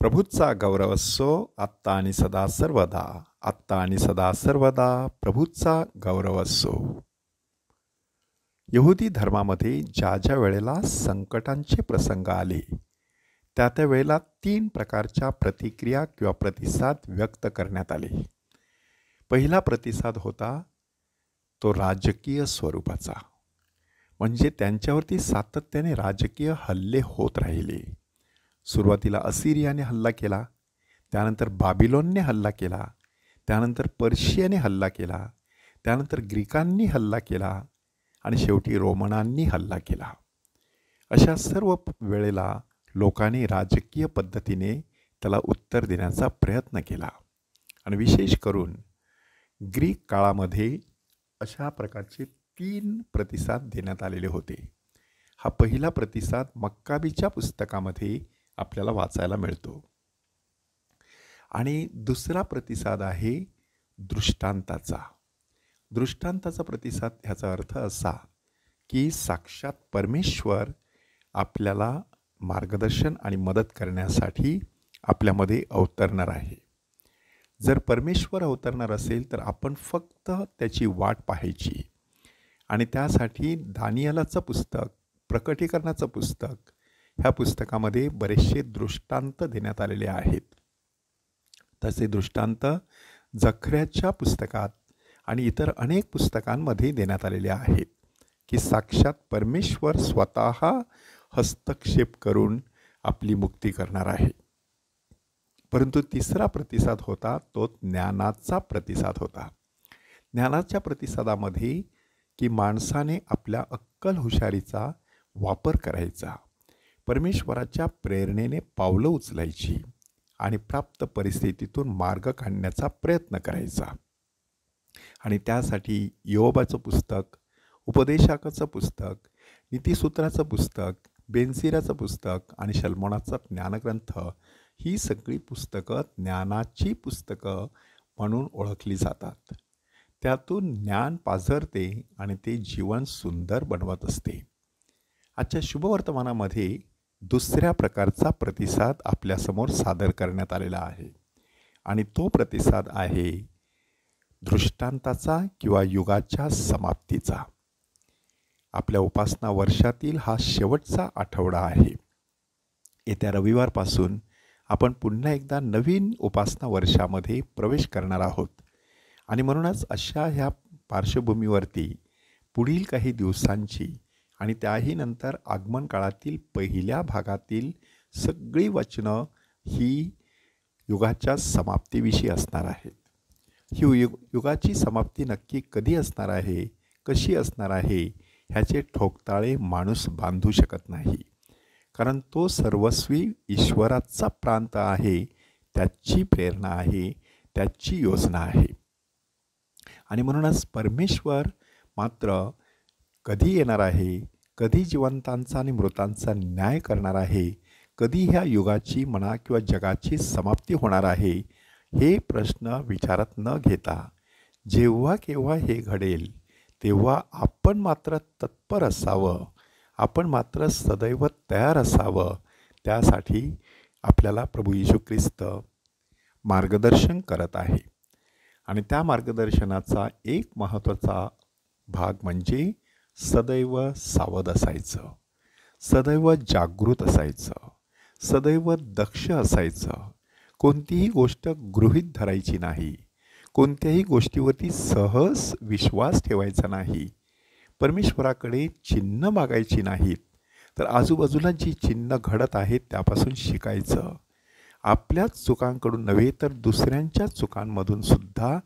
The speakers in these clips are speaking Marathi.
प्रभूचा गौरव असो आत्ता आणि सदा सर्वदा. आत्ता आणि सदा सर्वदा प्रभूचा गौरव असो. यहुदी धर्मामध्ये ज्या ज्या वेळेला संकटांचे प्रसंग आले त्या त्या वेळेला 3 प्रकारच्या प्रतिक्रिया किंवा प्रतिसाद व्यक्त करण्यात आले. पहिला प्रतिसाद होता तो राजकीय स्वरूपाचा, म्हणजे त्यांच्यावरती सातत्याने राजकीय हल्ले होत राहिले. सुरुवातीला असिरियाने हल्ला केला, त्यानंतर बाबिलोनने हल्ला केला, त्यानंतर पर्शियाने हल्ला केला, त्यानंतर ग्रीकांनी हल्ला केला आणि शेवटी रोमनांनी हल्ला केला. अशा सर्व वेळेला लोकांनी राजकीय पद्धतीने त्याला उत्तर देण्याचा प्रयत्न केला आणि विशेष करून ग्रीक काळामध्ये अशा प्रकारचे 3 प्रतिसाद देण्यात आलेले होते. हा पहिला प्रतिसाद मक्काबीच्या पुस्तकामध्ये आपल्याला वाचायला मिळतो आणि दुसरा प्रतिसाद आहे दृष्टांताचा. दृष्टांताचा प्रतिसाद ह्याचा अर्थ असा की साक्षात परमेश्वर आपल्याला मार्गदर्शन आणि मदत करण्यासाठी आपल्यामध्ये अवतरणार आहे. जर परमेश्वर अवतरणार असेल तर आपण फक्त त्याची वाट पाहायची आणि त्यासाठी दानिएलाचं पुस्तक, प्रकटीकरणाचं पुस्तक, ह्या पुस्तकामध्ये बरेचसे दृष्टांत देण्यात आलेले आहेत. तसे दृष्टांत जखर्याच्या पुस्तकात आणि इतर अनेक पुस्तकांमध्ये देण्यात आलेले आहेत की साक्षात परमेश्वर स्वतः हस्तक्षेप करून आपली मुक्ती करणार आहे. परंतु तिसरा प्रतिसाद होता तो ज्ञानाचा प्रतिसाद होता. ज्ञानाच्या प्रतिसादामध्ये की माणसाने आपल्या अक्कल हुशारीचा वापर करायचा, परमेश्वराच्या प्रेरणेने पावलं उचलायची आणि प्राप्त परिस्थितीतून मार्ग काढण्याचा प्रयत्न करायचा. आणि त्यासाठी योबाचं पुस्तक, उपदेशाकाचं पुस्तक, नीतिसूत्राचं पुस्तक, बेनसिराचं पुस्तक आणि शल्मोनाचा ज्ञानग्रंथ ही सगळी पुस्तकं ज्ञानाची पुस्तकं म्हणून ओळखली जातात. त्यातून ज्ञान पाझरते आणि ते जीवन सुंदर बनवत असते. आजच्या शुभवर्तमानामध्ये दुसऱ्या प्रकारचा प्रतिसाद आपल्यासमोर सादर करण्यात आलेला आहे आणि तो प्रतिसाद आहे दृष्टांताचा किंवा युगाच्या समाप्तीचा. आपल्या उपासना वर्षातील हा शेवटचा आठवडा आहे. येत्या रविवारपासून आपण पुन्हा एकदा नवीन उपासना वर्षामध्ये प्रवेश करणार आहोत आणि म्हणूनच अशा ह्या पार्श्वभूमीवरती पुढील काही दिवसांची आणि त्याही नंतर आगमन काळातील पहिल्या भागातील सगळी वचनं ही युगाच्या समाप्तीविषयी असणार आहेत. ही युगाची समाप्ती नक्की कधी असणार आहे, कशी असणार आहे, ह्याचे ठोकताळे माणूस बांधू शकत नाही, कारण तो सर्वस्वी ईश्वराचा प्रांत आहे, त्याची प्रेरणा आहे, त्याची योजना आहे. आणि म्हणूनच परमेश्वर मात्र कधी येणार आहे, कधी जिवंतांचा आणि मृतांचा न्याय करणार आहे, कधी ह्या युगाची म्हणा किंवा जगाची समाप्ती होणार आहे, हे प्रश्न विचारात न घेता जेव्हा केव्हा हे घडेल तेव्हा आपण मात्र तत्पर असावं, आपण मात्र सदैव तयार असावं. त्यासाठी आपल्याला प्रभू येशू ख्रिस्त मार्गदर्शन करत आहे आणि त्या मार्गदर्शनाचा एक महत्त्वाचा भाग म्हणजे सदैव सावध असायचं, सदैव जागृत असायचं, सदैव दक्ष असायचं. कोणतीही गोष्ट गृहीत धरायची नाही, कोणत्याही गोष्टीवरती सहज विश्वास ठेवायचा नाही, परमेश्वराकडे चिन्ह मागायची नाहीत, तर आजूबाजूला जी चिन्ह घडत आहेत त्यापासून शिकायचं. आपल्याच चुकांकडून नव्हे तर दुसऱ्यांच्या चुकांमधून सुद्धा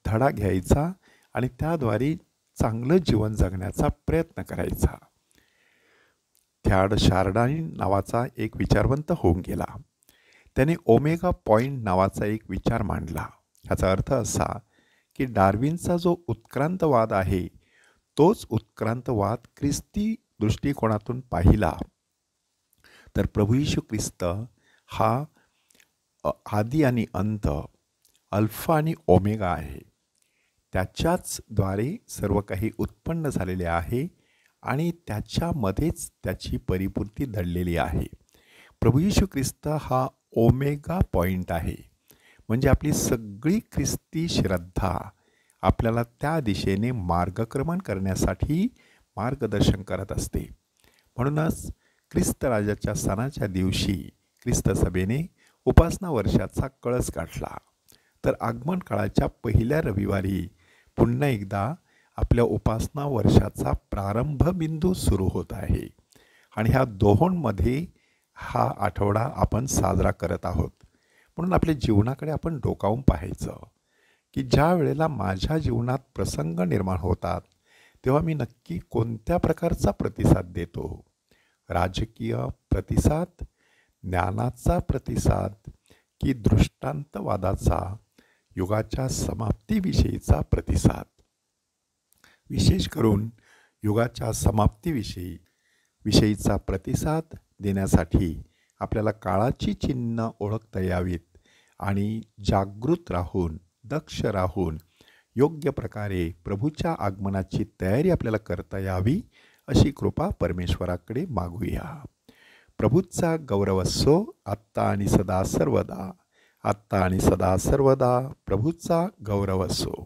धडा घ्यायचा आणि त्याद्वारे चांगलं जीवन जगण्याचा प्रयत्न करायचा. थॅड शार्डाइन नावाचा एक विचारवंत होऊन गेला. त्याने ओमेगा पॉईंट नावाचा एक विचार मांडला. ह्याचा अर्थ असा की डार्विनचा जो उत्क्रांतवाद आहे तोच उत्क्रांतवाद ख्रिस्ती दृष्टिकोनातून पाहिला तर प्रभू येशू ख्रिस्त हा आदी आणि अंत, अल्फा आणि ओमेगा आहे. त्याच्याच द्वारे सर्व काही उत्पन्न झालेले आहे आणि त्याच्यामध्येच त्याची परिपूर्ती दडलेली आहे. प्रभू येशू ख्रिस्त हा ओमेगा पॉईंट आहे. म्हणजे आपली सगळी ख्रिस्ती श्रद्धा आपल्याला त्या दिशेने मार्गक्रमण करण्यासाठी मार्गदर्शन करत असते. म्हणूनच ख्रिस्त राजाच्या सणाच्या दिवशी ख्रिस्त सभेने उपासना वर्षाचा कळस गाठला. तर आगमन काळाच्या पहिल्या रविवारी पुन्हा एकदा आपल्या उपासना वर्षाचा प्रारंभ बिंदू सुरू होत आहे. आणि ह्या दोहोंमध्ये हा आठवडा आपण साजरा करत आहोत. म्हणून आपल्या जीवनाकडे आपण डोकावून पाहायचं की ज्या वेळेला माझ्या जीवनात प्रसंग निर्माण होतात तेव्हा मी नक्की कोणत्या प्रकारचा प्रतिसाद देतो. राजकीय प्रतिसाद, ज्ञानाचा प्रतिसाद की दृष्टांतवादाचा, युगाच्या समाप्तीविषयीचा प्रतिसाद. विशेष करून युगाच्या समाप्तीविषयीचा प्रतिसाद देण्यासाठी आपल्याला काळाची चिन्ह ओळखता यावीत आणि जागृत राहून, दक्ष राहून योग्य प्रकारे प्रभूच्या आगमनाची तयारी आपल्याला करता यावी अशी कृपा परमेश्वराकडे मागूया. प्रभूचा गौरव असो आत्ता आणि सदा सर्वदा. आत्ता आणि सदा सर्वदा प्रभूचा गौरव असो.